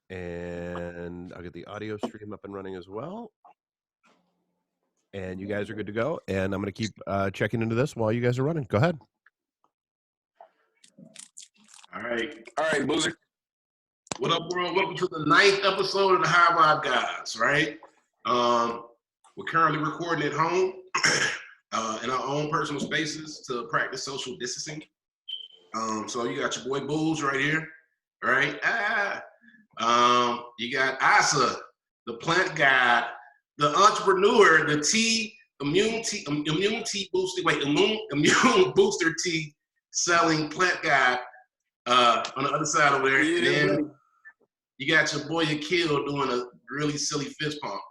And I'll get the audio stream up and running as well. And you guys are good to go. And I'm going to keep checking into this while you guys are running. Go ahead. All right, Boozer. What up, world? Welcome to the 9th episode of the High Vibe Guys, right? We're currently recording at home in our own personal spaces to practice social distancing. So you got your boy Booze right here, right? You got Asa, the plant guy, the entrepreneur, the immune booster tea selling plant guy on the other side over there. Yeah, and then you got your boy Akil doing a really silly fist pump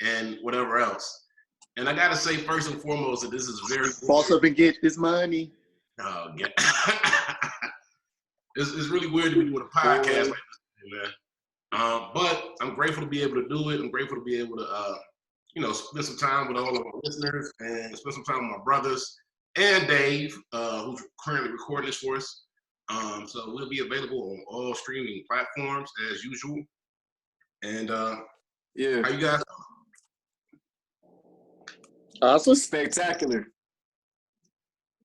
and whatever else. And I gotta say, first and foremost, that this is very boss up and get this money. Oh, yeah. It's really weird to be doing a podcast like this, man. But I'm grateful to be able to do it. I'm grateful to be able to, spend some time with all of our listeners and spend some time with my brothers and Dave, who's currently recording this for us. So we'll be available on all streaming platforms as usual. And Yeah, how you guys? awesome. Spectacular.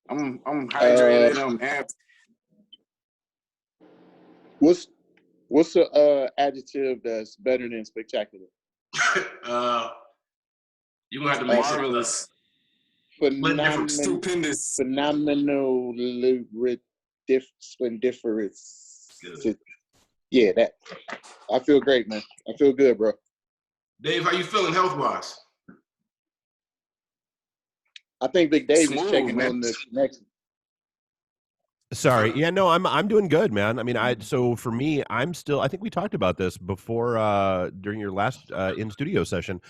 I'm hydrated and I'm amped. What's the adjective that's better than spectacular? You're gonna have to make Marvelous. Stupendous. Phenomenal, splendiferous. Good. Yeah, that. I feel great, man. I feel good, bro. Dave, how you feeling health-wise? I think Big Dave Smooth, is checking man. on the connection. Sorry. Yeah, no, I'm doing good, man. I mean, so for me, I'm still, I think we talked about this before during your last in-studio session.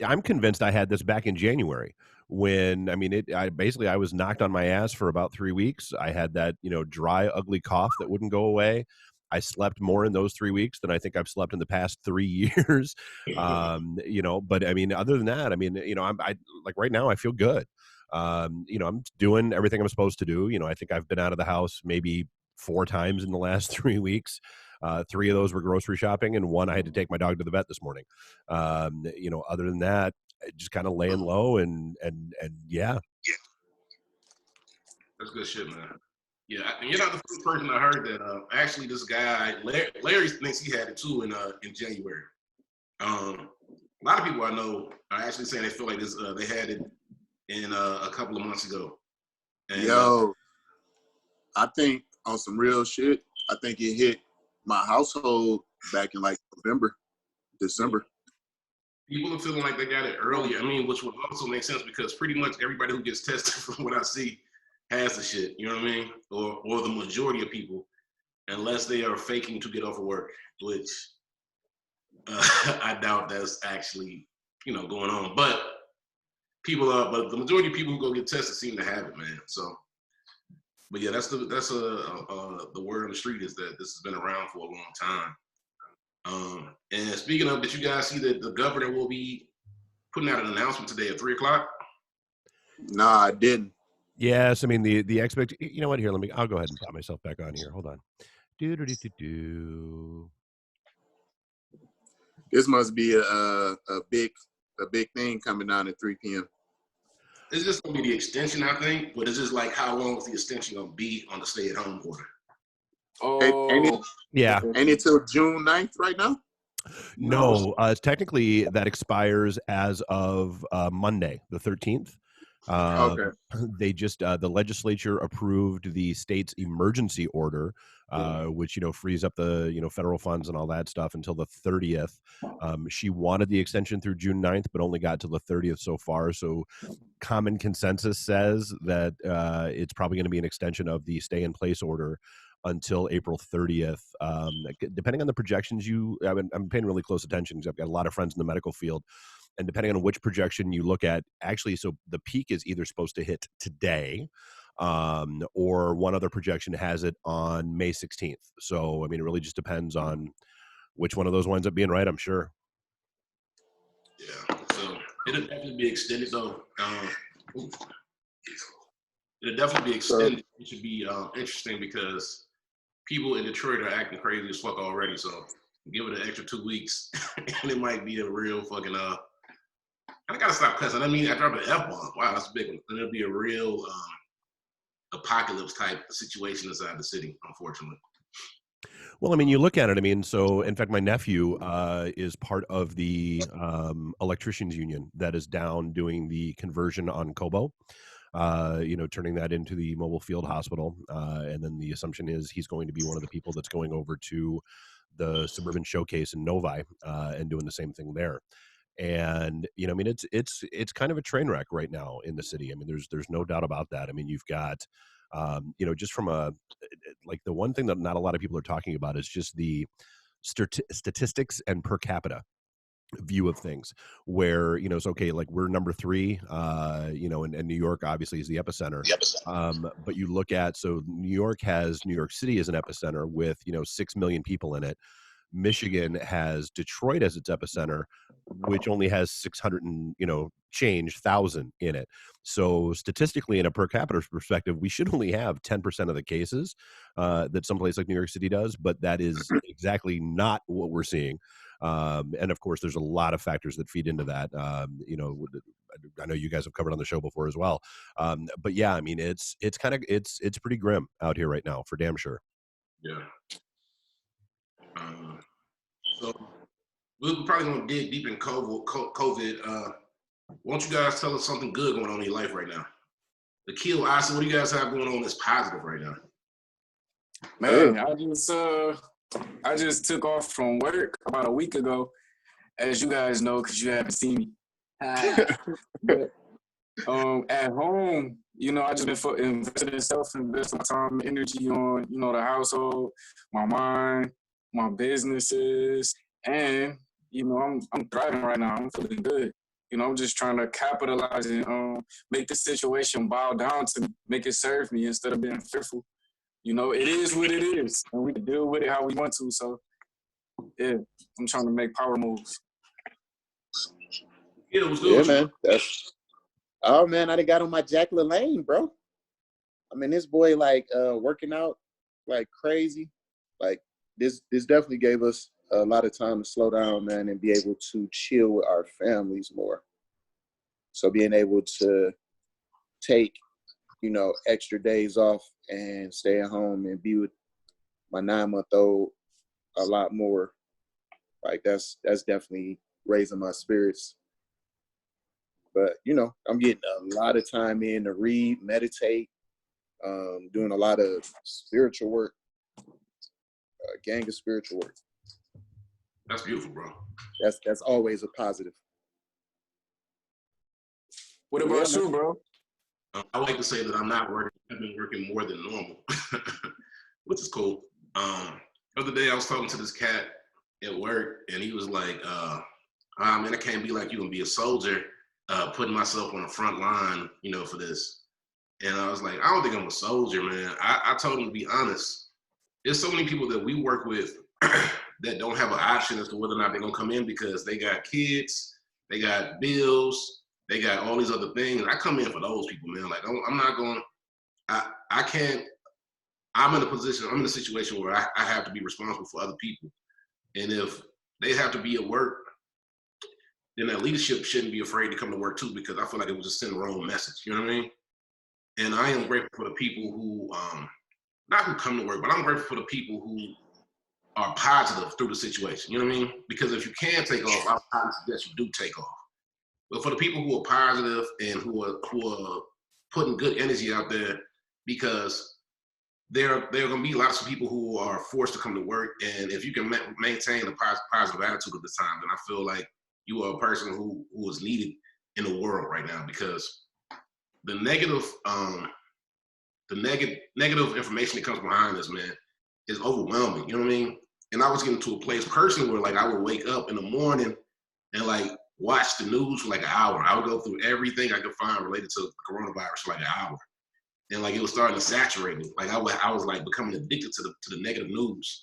I'm convinced I had this back in January when, I mean, I was knocked on my ass for about 3 weeks. I had that, dry, ugly cough that wouldn't go away. I slept more in those 3 weeks than I think I've slept in the past 3 years. But I mean, other than that, I mean, I like right now I feel good. I'm doing everything I'm supposed to do. I think I've been out of the house maybe 4 times in the last 3 weeks. 3 of those were grocery shopping, and 1 I had to take my dog to the vet this morning. Other than that, just kind of laying low and yeah. That's good shit, man. Yeah, and you're not the first person I heard that. Actually, this guy Larry thinks he had it too in January. A lot of people I know are actually saying they feel like this. They had it in a couple of months ago. And, I think on some real shit, I think it hit my household back in like November, December. People are feeling like they got it early. I mean, which would also make sense because pretty much everybody who gets tested, from what I see, has the shit. You know what I mean? Or the majority of people, unless they are faking to get off of work, which I doubt that's actually going on. But the majority of people who go get tested seem to have it, man. So, but yeah, that's the word on the street is that this has been around for a long time. And speaking of, did you guys see that the governor will be putting out an announcement today at 3:00? Nah, I didn't. Yes, I mean the expectation. You know what? Here, I'll go ahead and put myself back on here. Hold on. This must be a big thing coming down at 3 p.m. It's just gonna be the extension, I think. But it's just like how long is the extension gonna be on the stay-at-home order? Yeah. Ain't it till June 9th right now? No, technically that expires as of Monday, the 13th. Okay. They just the legislature approved the state's emergency order, which frees up the federal funds and all that stuff until the 30th. She wanted the extension through June 9th, but only got to the 30th so far. So common consensus says that it's probably going to be an extension of the stay in place order until April 30th. Depending on the projections, I'm paying really close attention because I've got a lot of friends in the medical field. And depending on which projection you look at, actually, so the peak is either supposed to hit today, or one other projection has it on May 16th. So, I mean, it really just depends on which one of those winds up being right, I'm sure. Yeah, so it'll definitely be extended, though. It'll definitely be extended. It should be interesting because people in Detroit are acting crazy as fuck already. So give it an extra 2 weeks, and it might be a real fucking I gotta stop cussing. I mean, I dropped an F-bomb. Wow, that's a big one. And it'll be a real apocalypse type situation inside the city, unfortunately. Well, I mean, you look at it. I mean, so in fact, my nephew is part of the electricians union that is down doing the conversion on Kobo. Turning that into the mobile field hospital, and then the assumption is he's going to be one of the people that's going over to the suburban showcase in Novi and doing the same thing there. And I mean, it's kind of a train wreck right now in the city. I mean, there's no doubt about that. I mean, you've got just from like the one thing that not a lot of people are talking about is just the statistics and per capita view of things, where it's okay, like we're number 3, and New York obviously is the epicenter. But you look at, so New York City as an epicenter with 6 million people in it. Michigan has Detroit as its epicenter, which only has 600 and change thousand in it. So statistically, in a per capita perspective, we should only have 10% of the cases that someplace like New York City does, but that is exactly not what we're seeing. And of course, there's a lot of factors that feed into that. I know you guys have covered on the show before as well. But yeah, I mean, it's pretty grim out here right now, for damn sure. Yeah. So we're probably gonna dig deep in COVID. Why don't you guys tell us something good going on in your life right now? Akil, Asa, what do you guys have going on that's positive right now? Man, I just took off from work about a week ago, as you guys know, because you haven't seen me. But, at home, I just been investing in self, investing my time and energy on, the household, my mind, my businesses, and I'm thriving right now. I'm feeling good. I'm just trying to capitalize and make the situation bow down to me, make it serve me instead of being fearful. It is what it is, and we can deal with it how we want to. So, yeah, I'm trying to make power moves. Yeah, what's good? Yeah, man. Oh man, I done got on my Jack LaLanne, bro. I mean, this boy like working out like crazy. Like this definitely gave us a lot of time to slow down, man, and be able to chill with our families more. So being able to take, extra days off and stay at home and be with my 9-month-old a lot more. Like that's definitely raising my spirits. But, I'm getting a lot of time in to read, meditate, doing a lot of spiritual work, gang of spiritual work. That's beautiful, bro. That's always a positive. What about you, bro? I like to say that I'm not working. I've been working more than normal, which is cool. The other day I was talking to this cat at work, and he was like, man, I can't be like you and be a soldier, putting myself on the front line, for this. And I was like, I don't think I'm a soldier, man. I told him to be honest. There's so many people that we work with that don't have an option as to whether or not they're going to come in because they got kids, they got bills, they got all these other things. I come in for those people, man. Like, I'm not going, I can't, I'm in a situation where I have to be responsible for other people. And if they have to be at work, then that leadership shouldn't be afraid to come to work too, because I feel like it would just send the wrong message. You know what I mean? And I am grateful for the people who, not who come to work, but I'm grateful for the people who are positive through the situation. You know what I mean? Because if you can take off, I would suggest you do take off. But for the people who are positive and who are putting good energy out there, because there are going to be lots of people who are forced to come to work, and if you can maintain a positive attitude at the time, then I feel like you are a person who is needed in the world right now, because the negative information that comes behind this, man, is overwhelming. You know what I mean? And I was getting to a place personally where like I would wake up in the morning and like watch the news for like an hour. I would go through everything I could find related to coronavirus for like an hour. And like it was starting to saturate me. Like I was like becoming addicted to the negative news.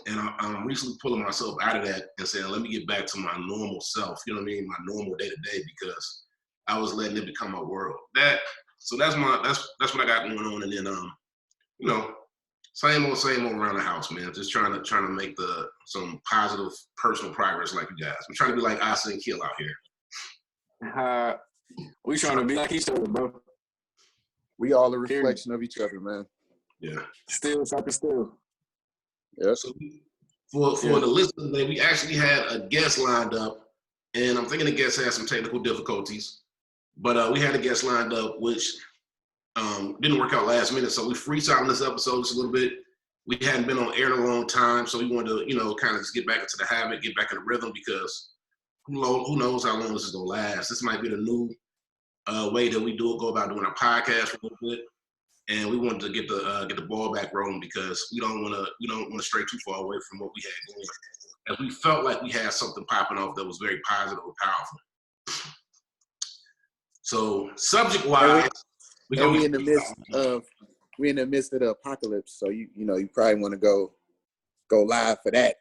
And I'm recently pulling myself out of that and saying, let me get back to my normal self, you know what I mean? My normal day to day, because I was letting it become my world. So that's what I got going on. And then, same old around the house, man. Just trying to make some positive personal progress like you guys. I'm trying to be like Asa and Kill out here. We trying to be like each other, bro. We all a reflection of each other, man. Yeah. Still fucking still. Yeah. So for the listeners today, we actually had a guest lined up, and I'm thinking the guest had some technical difficulties, but we had a guest lined up, which didn't work out last minute. So we freestyling this episode just a little bit. We hadn't been on air in a long time, so we wanted to, kind of just get back into the habit, get back in the rhythm, because who knows how long this is gonna last. This might be the new way that we go about doing our podcast for a little bit, and we wanted to get the ball back rolling because we don't want to stray too far away from what we had going, as we felt like we had something popping off that was very positive and powerful. So subject wise, we're in the midst of the apocalypse, so you probably want to go live for that.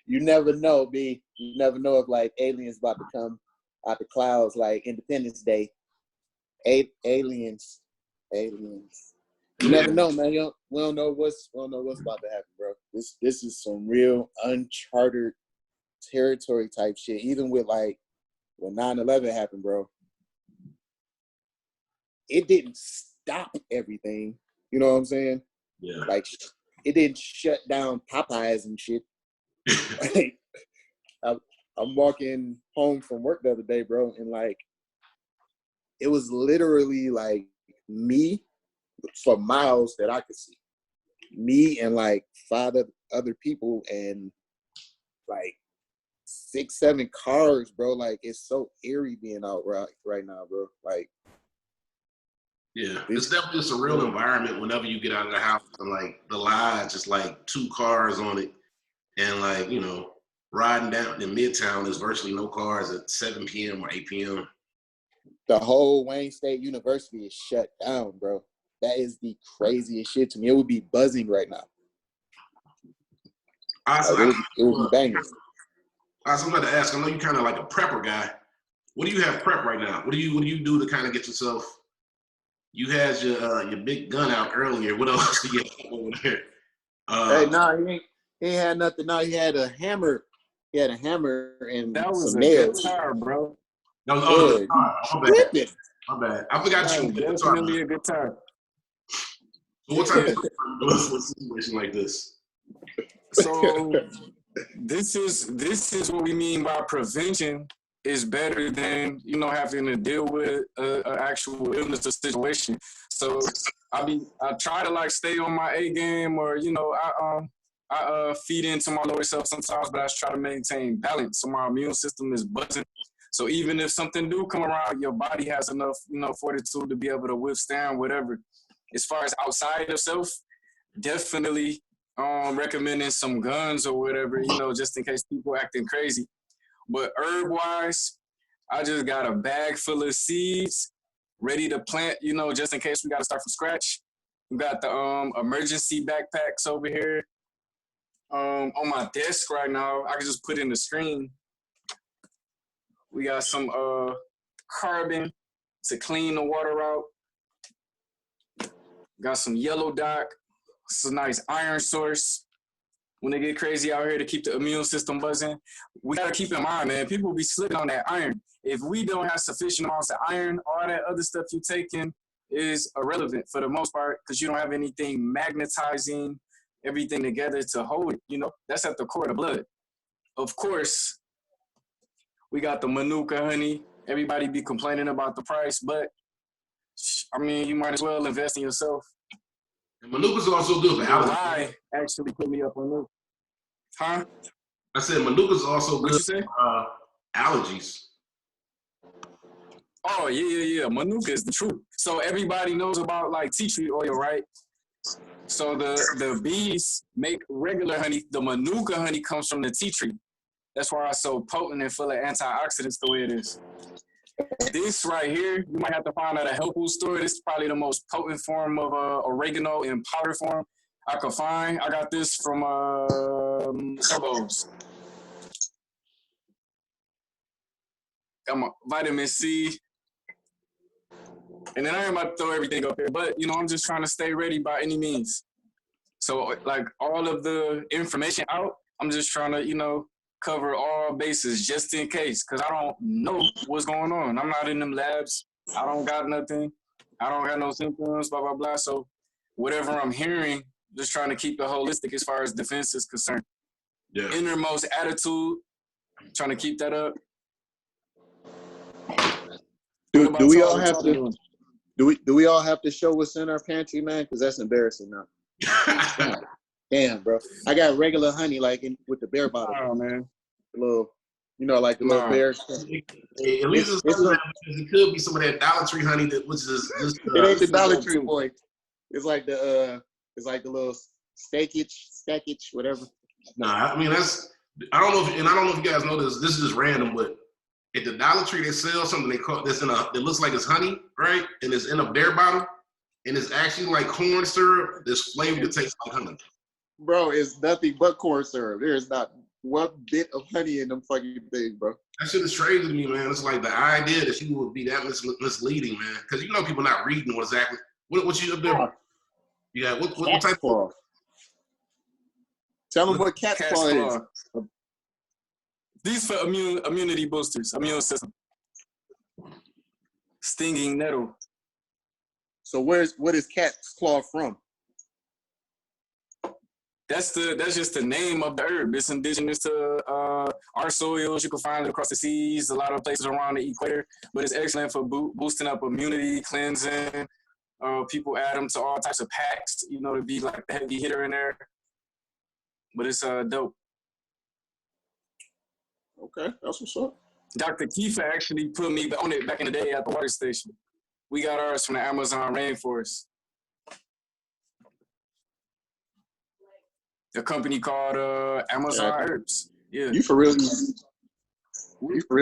You never know, B. You never know if like aliens about to come out the clouds like Independence Day. Aliens. You never know, man. We don't know what's about to happen, bro. This is some real uncharted territory type shit. Even with like when 9/11 happened, bro. It didn't stop everything. You know what I'm saying? Yeah. Like it didn't shut down Popeyes and shit. Like, I'm walking home from work the other day, bro, and like it was literally like me for miles that I could see. Me and like 5 other people and like 6, 7 cars, bro. Like it's so eerie being out right now, bro. Like yeah, it's definitely a surreal environment whenever you get out of the house and like the lodge just like 2 cars on it, and like riding down in Midtown, there's virtually no cars at 7 p.m. or 8 p.m. The whole Wayne State University is shut down, bro. That is the craziest shit to me. It would be buzzing right now. It would be banging. I'm about to ask. I know you're kind of like a prepper guy. What do you have prep right now? What do you do to kind of get yourself? You had your big gun out earlier. What else do you have over there? Hey, he ain't had nothing. No, he had a hammer. He had a hammer and that was some a nails. guitar, bro. That was my bad. I forgot you. Definitely a guitar. So what type of situation like this? So this is what we mean by prevention is better than having to deal with an actual illness or situation. So I try to like stay on my A game, or I feed into my lower self sometimes, but I try to maintain balance so my immune system is buzzing. So even if something do come around, your body has enough fortitude to be able to withstand whatever. As far as outside of self, definitely recommending some guns or whatever, just in case people acting crazy. But herb-wise, I just got a bag full of seeds ready to plant, just in case we got to start from scratch. We got the emergency backpacks over here. On my desk right now, I can just put in the screen. We got some carbon to clean the water out. Got some yellow dock. It's a nice iron source. When they get crazy out here to keep the immune system buzzing, we gotta keep in mind, man, people be slipping on that iron. If we don't have sufficient amounts of iron, all that other stuff you're taking is irrelevant for the most part, because you don't have anything magnetizing everything together to hold it. That's at the core of the blood. Of course, we got the Manuka honey. Everybody be complaining about the price, but I mean, you might as well invest in yourself. And Manuka's also good for allergies. I actually put me up on Manuka. Huh? I said Manuka's also good for allergies. Oh, yeah. Manuka is the truth. So everybody knows about like tea tree oil, right? So the bees make regular honey. The Manuka honey comes from the tea tree. That's why it's so potent and full of antioxidants the way it is. This right here, you might have to find at a health food store. This is probably the most potent form of oregano in powder form I could find. I got this from Turbos. Got my vitamin C. And then I ain't about to throw everything up there, but I'm just trying to stay ready by any means. So like all of the information out, I'm just trying to, cover all bases just in case, because I don't know what's going on. I'm not in them labs. I don't got nothing. I don't got no symptoms, blah, blah, blah. So whatever I'm hearing, just trying to keep it holistic as far as defense is concerned. Yeah. Innermost attitude, trying to keep that up. Do we all have to? Do we all have to show what's in our pantry, man? Because that's embarrassing now. Damn, bro. I got regular honey, like with the bear bottle. Oh man, the little, like the little bear. At least it could be some of that Dollar Tree honey that which is just. It ain't the Dollar Tree, boy. It's like the little stackage, whatever. Nah, I mean I don't know if you guys know this. This is just random, but at the Dollar Tree they sell something they call that looks like it's honey, right? And it's in a bear bottle, and it's actually like corn syrup that's flavored that tastes like honey. Bro, it's nothing but corn syrup. There's not one bit of honey in them fucking things, bro. That shit is crazy to me, man. It's like the idea that you would be that misleading, man. Because people not reading exactly what you up there. You got what type claw. Tell them what cat's claw is. These for immunity boosters, immune system. Stinging nettle. So what is cat's claw from? That's just the name of the herb. It's indigenous to our soils. You can find it across the seas, a lot of places around the equator. But it's excellent for boosting up immunity, cleansing. People add them to all types of packs, to be like the heavy hitter in there. But it's dope. Okay, that's what's up. Dr. Kiefer actually put me on it back in the day at the water station. We got ours from the Amazon rainforest. A company called Amazon Herbs. Yeah. You for real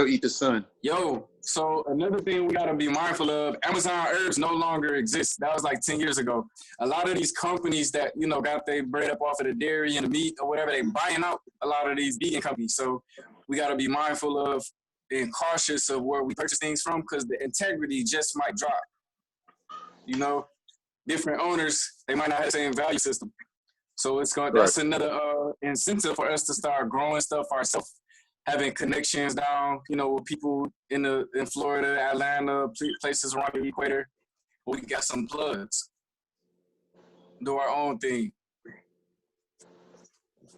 eat the sun. Yo, so another thing we gotta be mindful of, Amazon Herbs no longer exists. That was like 10 years ago. A lot of these companies that, got their bread up off of the dairy and the meat or whatever, they buying out a lot of these vegan companies. So we gotta be mindful of and cautious of where we purchase things from, because the integrity just might drop. Different owners, they might not have the same value system. So that's another incentive for us to start growing stuff ourselves, having connections down, with people in Florida, Atlanta, places around the equator. We got some plugs. Do our own thing.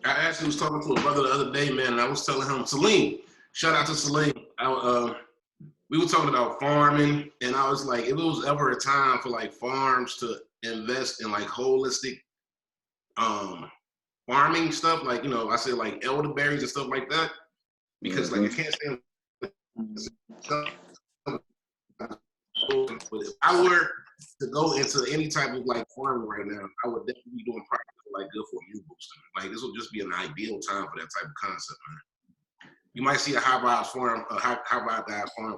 I actually was talking to a brother the other day, man, and I was telling him, Salim, shout out to Salim. We were talking about farming, and I was like, if it was ever a time for like farms to invest in like holistic farming stuff, like I said, like elderberries and stuff like that, because like I can't stand. But if I were to go into any type of like farming right now, I would definitely be doing products like good for immune boosting. Like this would just be an ideal time for that type of concept, man. You might see a high vibe farm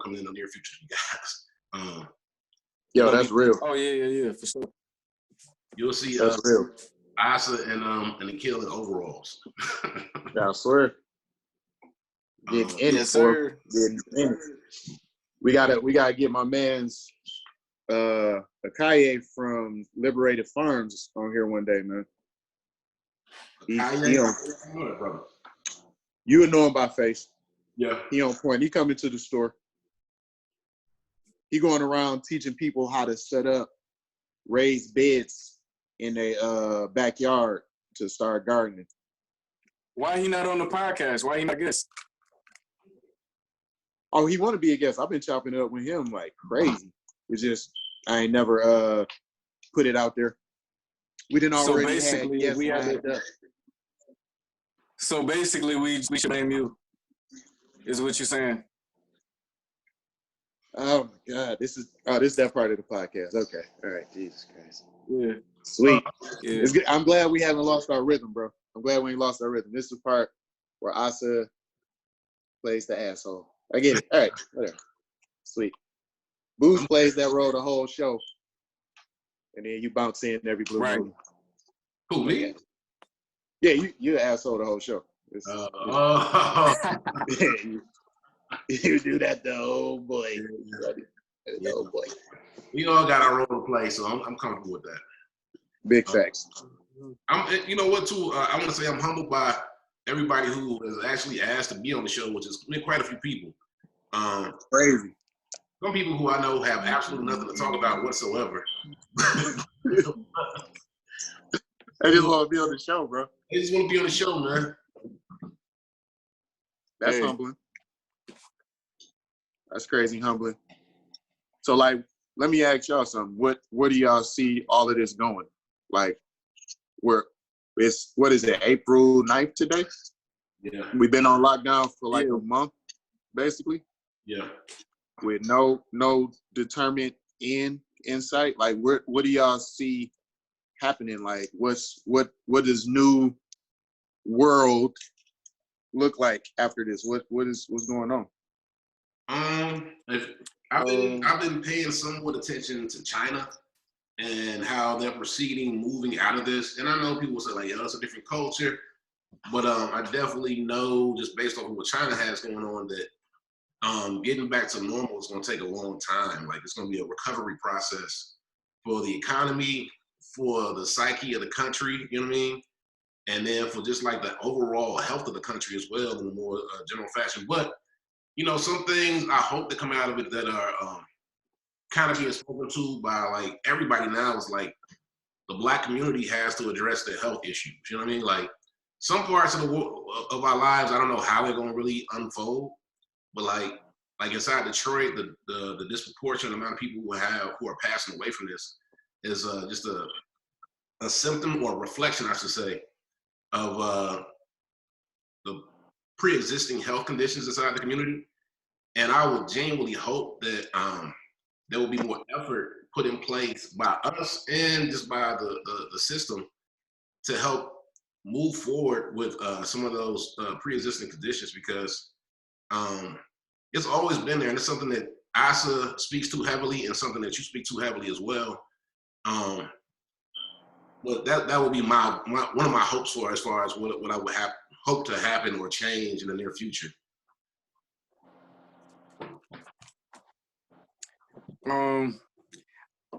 coming in the near future, you guys. Yo, that's real. Oh yeah, for sure. You'll see that's real. Asa and the killer overalls. Yeah, I swear. Getting in it, sir. Getting in it. We gotta get my man's Akaye from Liberated Farms on here one day, man. You would know him by face. Yeah. He on point. He coming to the store. He going around teaching people how to set up raised beds in a backyard to start gardening. Why he not on the podcast? Why he not guest? Oh, he want to be a guest. I've been chopping it up with him like crazy. It's just I ain't never put it out there. We didn't already have guests lined up. So basically, we should name you. Is what you're saying? Oh my God, this is that part of the podcast. Okay, all right, Jesus Christ. Yeah. Sweet. Yeah. It's good. I'm glad we haven't lost our rhythm, bro. I'm glad we ain't lost our rhythm. This is the part where Asa plays the asshole. I get it. All right, whatever. Sweet. Booze plays that role the whole show, and then you bounce in every blue moon. Who, me? Yeah, you asshole the whole show. You do that though, boy. Yeah. Oh boy. We all got our role to play, so I'm comfortable with that. Big facts. You know what, too? I want to say I'm humbled by everybody who has actually asked to be on the show, which is quite a few people. Crazy. Some people who I know have absolutely nothing to talk about whatsoever. They just want to be on the show, bro. They just want to be on the show, man. That's humbling. That's crazy humbling. So, like, let me ask y'all something. Where do y'all see all of this going? Like, what is it, April 9th today? Yeah. We've been on lockdown for like a month, basically. Yeah. With no determined end in sight. Like, what do y'all see happening? Like, what does new world look like after this? What's going on? I've been paying somewhat attention to China and how they're proceeding, moving out of this. And I know people say like, it's a different culture, but I definitely know just based on what China has going on that getting back to normal is going to take a long time. Like, it's going to be a recovery process for the economy, for the psyche of the country. You know what I mean? And then for just like the overall health of the country as well in a more general fashion. But some things I hope to come out of it that are kind of being spoken to by like everybody now is like the Black community has to address their health issues. You know what I mean? Like, some parts of of our lives, I don't know how they're gonna really unfold, but like inside Detroit, the disproportionate amount of people who are passing away from this is just a symptom or a reflection, I should say, of the pre-existing health conditions inside the community. And I would genuinely hope that there will be more effort put in place by us and just by the system to help move forward with some of those pre-existing conditions, because it's always been there, and it's something that Asa speaks to heavily and something that you speak to heavily as well. But that would be one of my hopes for as far as what I would hope to happen or change in the near future.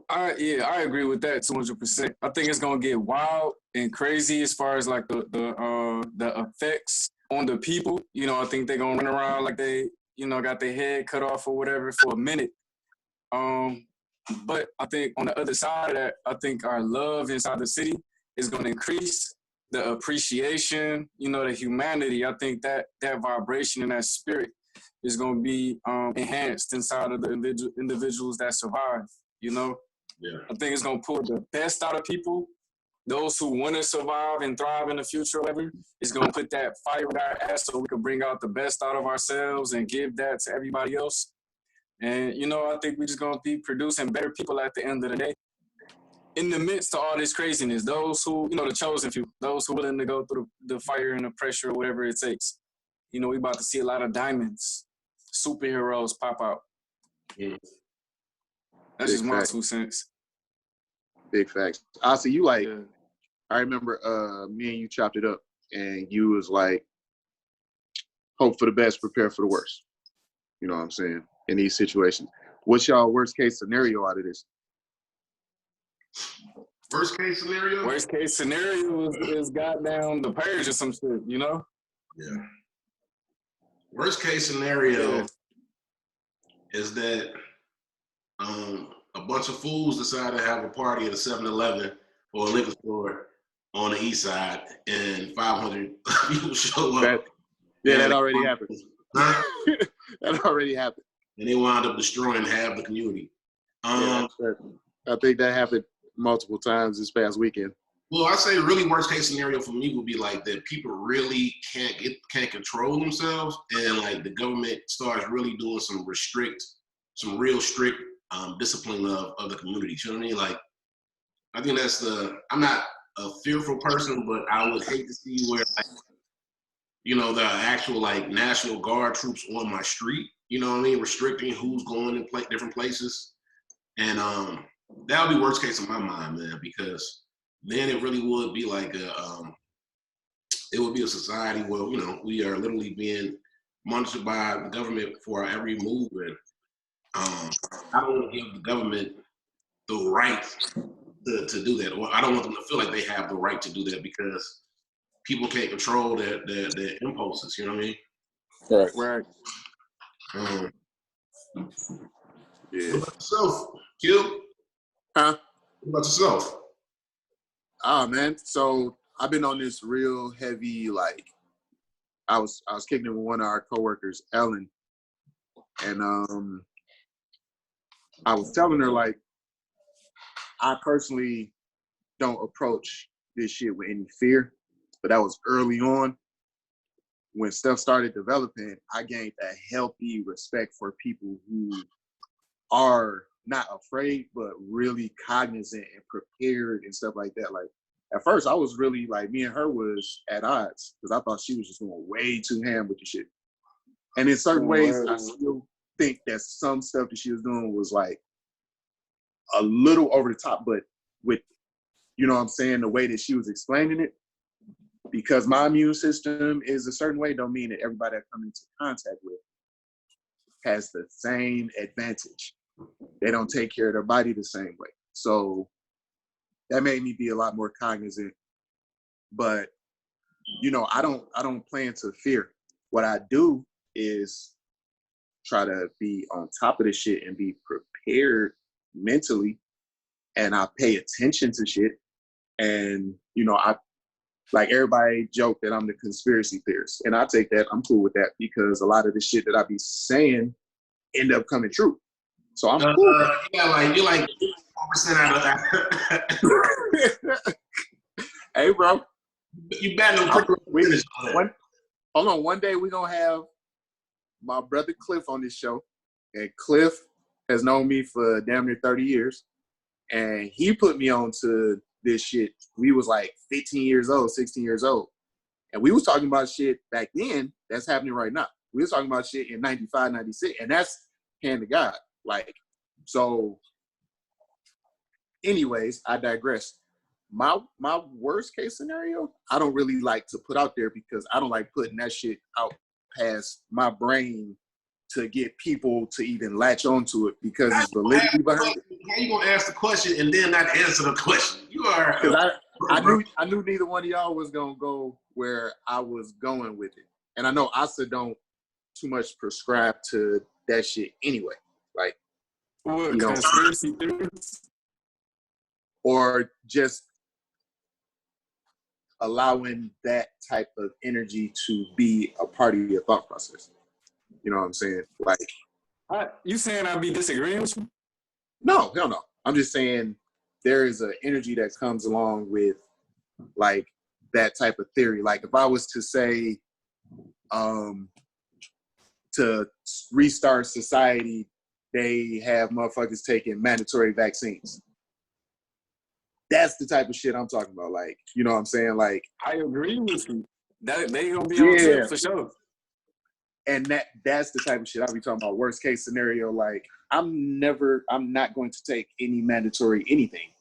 I agree with that 200%. I think it's gonna get wild and crazy as far as like the effects on the people. I think they're gonna run around like they, got their head cut off or whatever for a minute. But I think on the other side of that, I think our love inside the city is gonna increase. The appreciation, the humanity. I think that vibration and that spirit is gonna be enhanced inside of the individuals that survive. Yeah. I think it's gonna pull the best out of people. Those who want to survive and thrive in the future, whatever, it's gonna put that fire in our ass so we can bring out the best out of ourselves and give that to everybody else. And I think we're just gonna be producing better people at the end of the day. In the midst of all this craziness, those who, the chosen few, those who are willing to go through the fire and the pressure, whatever it takes. We about to see a lot of diamonds, superheroes pop out. Yeah. That's Big just my facts. 2 cents. Big facts. Asa, you like, Yeah. I remember me and you chopped it up, and you was like, hope for the best, prepare for the worst. You know what I'm saying? In these situations. What's y'all worst case scenario out of this? Worst case scenario? Worst case scenario is goddamn the purge or some shit, Yeah. Worst case scenario is that a bunch of fools decide to have a party at a 7-Eleven or a liquor store on the east side, and 500 people show up. That already happened. That already happened. And they wound up destroying half the community. I think that happened multiple times this past weekend. Well, I say really worst case scenario for me would be like that people really can't control themselves, and like the government starts really doing some real strict discipline of the community. You know what I mean? Like, I think I'm not a fearful person, but I would hate to see where the actual like National Guard troops on my street, you know what I mean, restricting who's going in different places. And that would be worst case in my mind, man, because then it really would be like it would be a society where, we are literally being monitored by the government for our every move. And I don't want to give the government the right to do that, or I don't want them to feel like they have the right to do that because people can't control their impulses. You know what I mean? Right. Right. Yeah. What about yourself, Q? Huh? What about yourself? Man. So I've been on this real heavy, like, I was kicking it with one of our coworkers, Ellen, and I was telling her, like, I personally don't approach this shit with any fear, but that was early on. When stuff started developing, I gained a healthy respect for people who are not afraid, but really cognizant and prepared and stuff like that. Like, at first, I was really, like, me and her was at odds because I thought she was just going way too ham with the shit. And in certain ways, I still think that some stuff that she was doing was, like, a little over the top, but with, you know what I'm saying, the way that she was explaining it, because my immune system is a certain way, don't mean that everybody I come into contact with has the same advantage. They don't take care of their body the same way. So that made me be a lot more cognizant. But, you know, I don't plan to fear. What I do is try to be on top of the shit and be prepared mentally, and I pay attention to shit. And, you know, I, like, everybody joke that I'm the conspiracy theorist, and I take that, I'm cool with that, because a lot of the shit that I be saying end up coming true. So I'm cool. Yeah, you're like 4% out of that. Hey, bro. You battle pretty One day we're gonna have my brother Cliff on this show. And Cliff has known me for damn near 30 years. And he put me on to this shit. We was like 15 years old, 16 years old. And we was talking about shit back then that's happening right now. We was talking about shit in 95, 96. And that's hand to God. Like, so anyways, I digress. My worst case scenario, I don't really like to put out there because I don't like putting that shit out past my brain to get people to even latch onto it, because it's validity behind it. How you gonna ask the question and then not answer the question? You are, because I knew neither one of y'all was gonna go where I was going with it, and I know Asa don't too much prescribe to that shit anyway. Like, What, you know, conspiracy theories? or just allowing that type of energy to be a part of your thought process. You know what I'm saying? Like, You saying I be disagreeing with you? no, hell no. I'm just saying there is an energy that comes along with, like, that type of theory. Like, if I was to say, to restart society, they have motherfuckers taking mandatory vaccines. That's the type of shit I'm talking about. Like, you know what I'm saying? Like, I agree with you. That they gonna be on tip for sure. And that's the type of shit I'll be talking about. Worst case scenario, like, I'm not going to take any mandatory anything.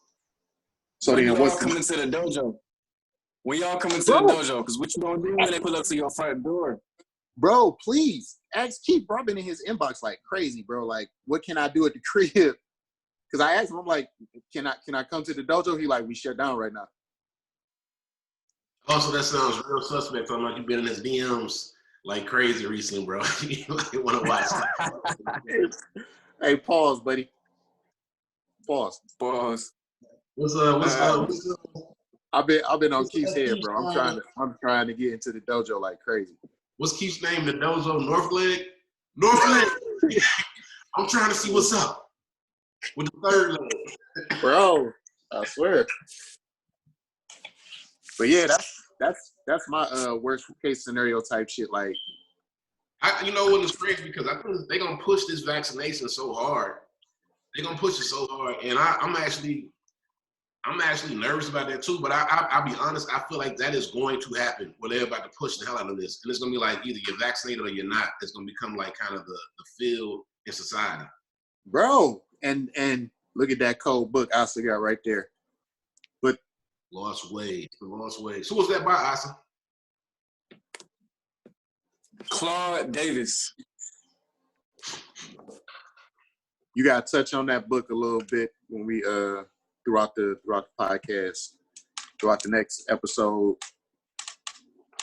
So when then y'all coming to the dojo? When y'all coming to the dojo? Because what you gonna do when they pull up to your front door? Bro, please ask Keith. Bro, I've been in his inbox like crazy, bro. Like, what can I do at the crib? Because I asked him, I'm like, can I come to the dojo? He like, we shut down right now. Also, that sounds real suspect. I'm like, you've been in his DMs like crazy recently, bro. You like want to watch that. Hey, pause, buddy. Pause. What's up? I've been on Keith's head, bro. I'm trying to get into the dojo like crazy. What's Keith's name? The dojo, North Leg. North Leg. I'm trying to see what's up with the third leg, bro. I swear. But yeah, that's my worst case scenario type shit. Like, you know what is crazy, because I think they're gonna push this vaccination so hard. They're gonna push it so hard, and I'm actually nervous about that too. But I'll be honest, I feel like that is going to happen, where they're about to push the hell out of this, and it's gonna be like either you're vaccinated or you're not. It's gonna become like kind of the field in society, bro. And look at that cold book Asa got right there. But Lost Ways. So what's that by, Asa? Claude Davis. you got to touch on that book a little bit when we throughout the podcast, throughout the next episode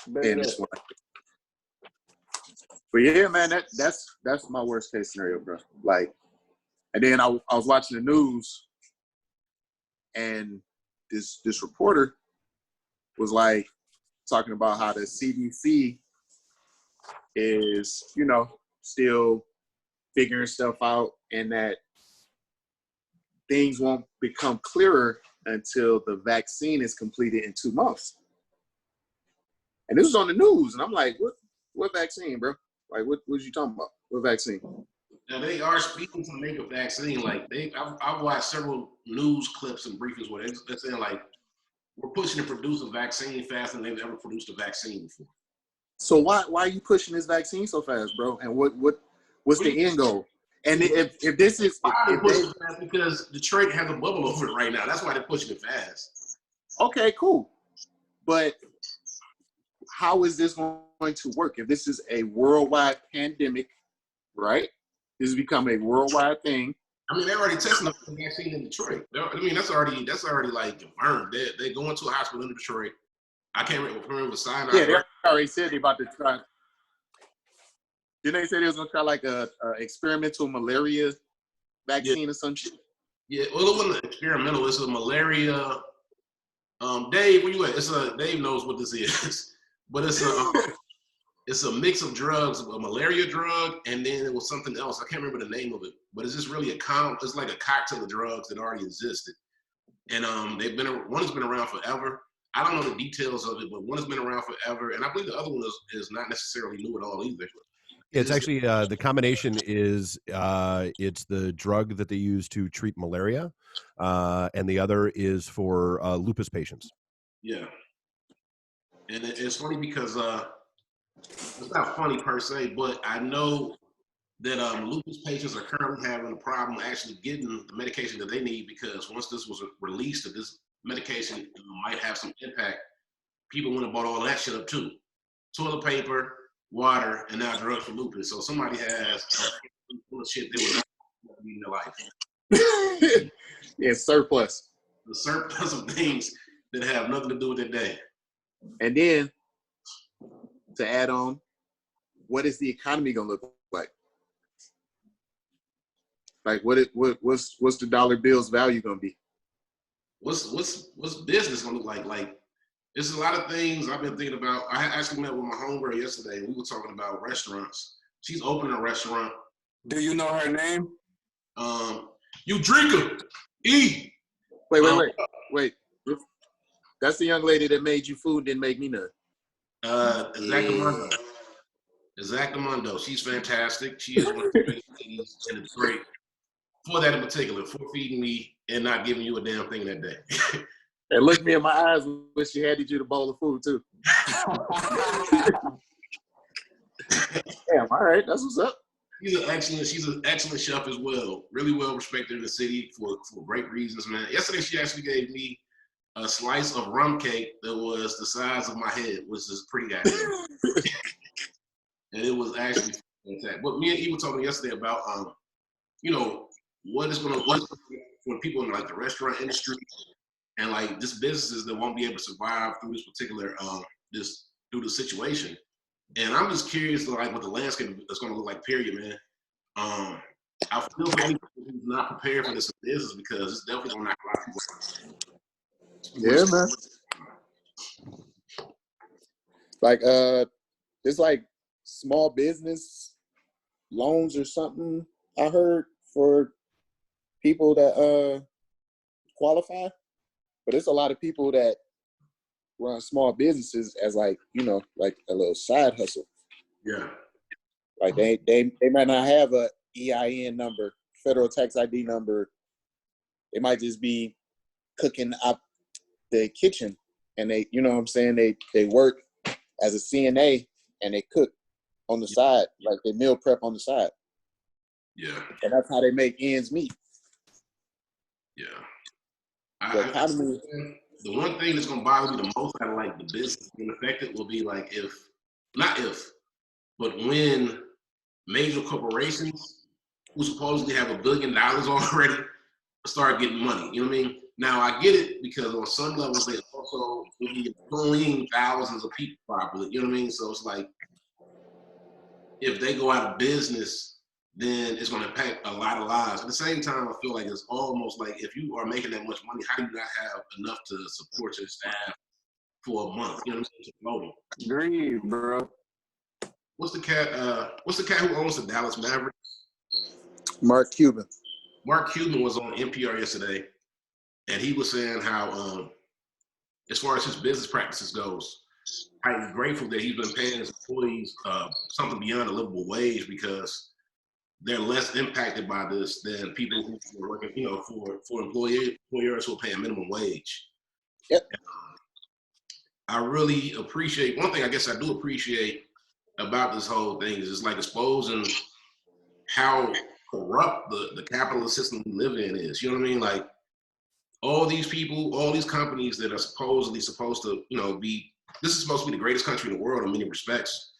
and this one. But yeah, man, that's my worst case scenario, bro. Like, and then I was watching the news, and this reporter was like talking about how the CDC is, still figuring stuff out, and that things won't become clearer until the vaccine is completed in 2 months. And this was on the news, and I'm like, what vaccine, bro? Like, what you talking about? What vaccine? Now, they are speaking to make a vaccine. Like, I've watched several news clips and briefings where they're saying, like, we're pushing to produce a vaccine faster than they've ever produced a vaccine before. So why are you pushing this vaccine so fast, bro? And what's the end goal? And if this is because Detroit has a bubble over it right now. That's why they're pushing it fast. Okay, cool. But how is this going to work? If this is a worldwide pandemic, right? This has become a worldwide thing. I mean, they're already testing the vaccine in Detroit. I mean, that's already like confirmed. They're going to a hospital in Detroit. I can't remember the sign. Yeah, they already said they about to try. Didn't they say they was gonna try like a experimental malaria vaccine or some shit? Yeah, well, it wasn't experimental. It's a malaria. Dave, where you at? Dave knows what this is, but it's a mix of drugs, a malaria drug, and then it was something else. I can't remember the name of it, but it's just really it's like a cocktail of drugs that already existed. And one has been around forever. I don't know the details of it, but one has been around forever, and I believe the other one is not necessarily new at all either. It's actually the combination is it's the drug that they use to treat malaria, and the other is for lupus patients. Yeah, and it's funny because it's not funny per se, but I know that lupus patients are currently having a problem actually getting the medication that they need, because once this was released that this medication might have some impact, people went and bought all that shit up too. Toilet paper, water, and now drugs for lupus. So somebody has full of shit they would not need in their life. Yeah, surplus. The surplus of things that have nothing to do with their day. And then to add on, what is the economy gonna look like? Like what's the dollar bill's value gonna be? What's business gonna look like? Like, there's a lot of things I've been thinking about. I actually met with my homegirl yesterday, and we were talking about restaurants. She's opening a restaurant. Do you know her name? You drinker, E. Wait. That's the young lady that made you food, didn't make me none. Exactamundo. She's fantastic. She is one of the great ladies, and it's great for that in particular, for feeding me and not giving you a damn thing that day. And looked me in my eyes when she handed you the bowl of food too. Damn, all right, that's what's up. She's an excellent chef as well. Really well respected in the city for great reasons, man. Yesterday she actually gave me a slice of rum cake that was the size of my head, which is pretty goddamn. And it was actually fantastic. But me and Eva talking yesterday about what for people in like the restaurant industry and like just businesses that won't be able to survive through this particular through the situation. And I'm just curious to like what the landscape is going to look like. Period, man. I feel for anyone who's not prepared for this business, because it's definitely going to knock a lot of people out. Yeah, man. Like it's like small business loans or something I heard for people that qualify, but it's a lot of people that run small businesses as like like a little side hustle. Yeah, like they might not have a EIN number, federal tax ID number. They might just be cooking up the kitchen, and they they work as a CNA and they cook on the side, like they meal prep on the side. Yeah, and that's how they make ends meet. Yeah. The one thing that's gonna bother me the most out of like the business being affected will be like but when major corporations who supposedly have $1 billion already start getting money. You know what I mean? Now I get it because on some levels they also will be employing thousands of people properly. You know what I mean? So it's like if they go out of business, then it's going to impact a lot of lives. At the same time, I feel like it's almost like if you are making that much money, how do you not have enough to support your staff for a month? You know what I'm saying? Floating. Agreed, bro. What's the cat who owns the Dallas Mavericks? Mark Cuban. Mark Cuban was on NPR yesterday, and he was saying how, as far as his business practices goes, I'm grateful that he's been paying his employees something beyond a livable wage because they're less impacted by this than people who are working, you know, for employers who are paying minimum wage. Yep. I really appreciate one thing. I guess I do appreciate about this whole thing is it's like exposing how corrupt the capitalist system we live in is. You know what I mean? Like all these people, all these companies that are supposedly supposed to, you know, this is supposed to be the greatest country in the world in many respects,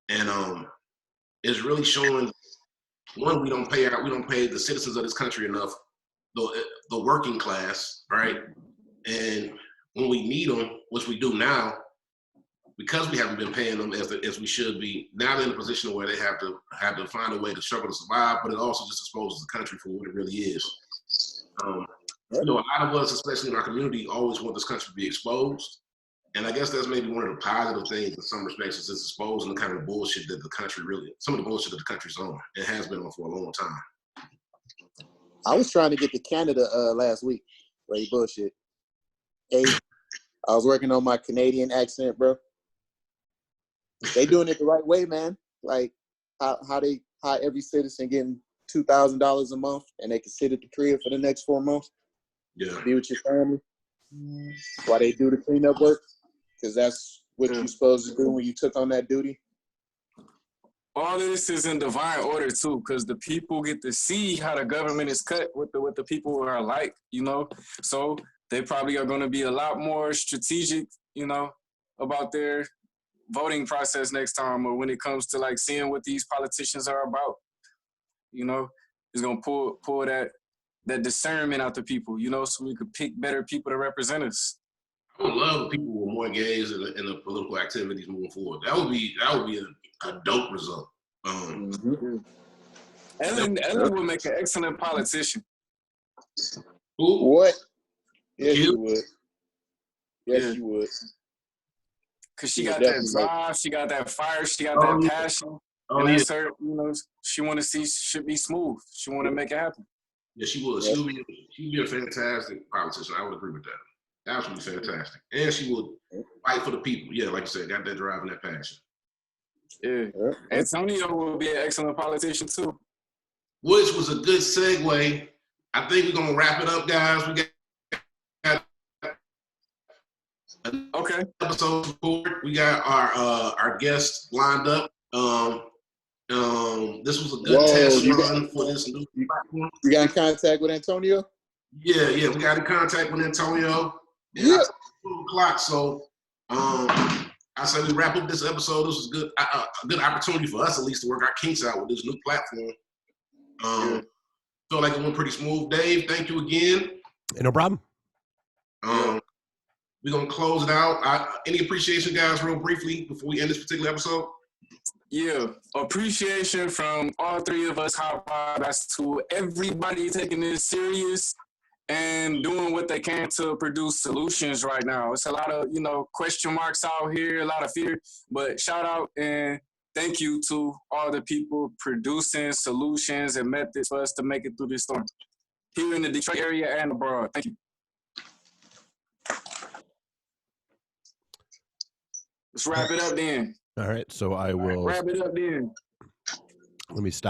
and it's really showing. One, we don't pay the citizens of this country enough, the working class, right? And when we need them, which we do now, because we haven't been paying them as we should be, now they're in a position where they have to find a way to struggle to survive, but it also just exposes the country for what it really is. You know, a lot of us, especially in our community, always want this country to be exposed. And I guess that's maybe one of the positive things in some respects is it's exposing the kind of bullshit that the country some of the bullshit that the country's on. It has been on for a long time. I was trying to get to Canada last week. Right, bullshit. Hey, I was working on my Canadian accent, bro. They doing it the right way, man. Like how every citizen getting $2,000 a month and they can sit at the crib for the next 4 months. Yeah. Be with your family. While they do the cleanup work. Because that's what you're supposed to do when you took on that duty. All of this is in divine order too, because the people get to see how the government is cut with the people who are like, you know. So they probably are going to be a lot more strategic, you know, about their voting process next time, or when it comes to like seeing what these politicians are about. You know, it's going to pull that discernment out the people, you know, so we could pick better people to represent us. I would love if people were more engaged in the political activities moving forward. That would be a dope result. Ellen would make an excellent politician. Who? What? Yes, You? you would. Yes, you would. Because she got that drive, she got that fire, she got that passion. And that's her, you know, she want to see should be smooth. She want to make it happen. Yeah, she would. She would be a fantastic politician. I would agree with that. Absolutely fantastic. And she would fight for the people. Yeah, like you said, got that drive and that passion. Yeah. Antonio would be an excellent politician too. Which was a good segue. I think we're gonna wrap it up, guys. We got okay episode record. We got our guests lined up. This was a good test run for this new platform. You got in contact with Antonio? Yeah, we got in contact with Antonio. Yeah. 2 o'clock. So I say we wrap up this episode. This was a good opportunity for us at least to work our kinks out with this new platform. Feel like it went pretty smooth. Dave, thank you again. No problem. We're gonna close it out. Any appreciation, guys, real briefly before we end this particular episode? Yeah, appreciation from all 3 of us hot rods to everybody taking this serious and doing what they can to produce solutions right now. It's a lot of, you know, question marks out here, a lot of fear, but shout out and thank you to all the people producing solutions and methods for us to make it through this storm here in the Detroit area and abroad. Thank you. Let's wrap it up then. All right, so I will wrap it up then. Let me stop.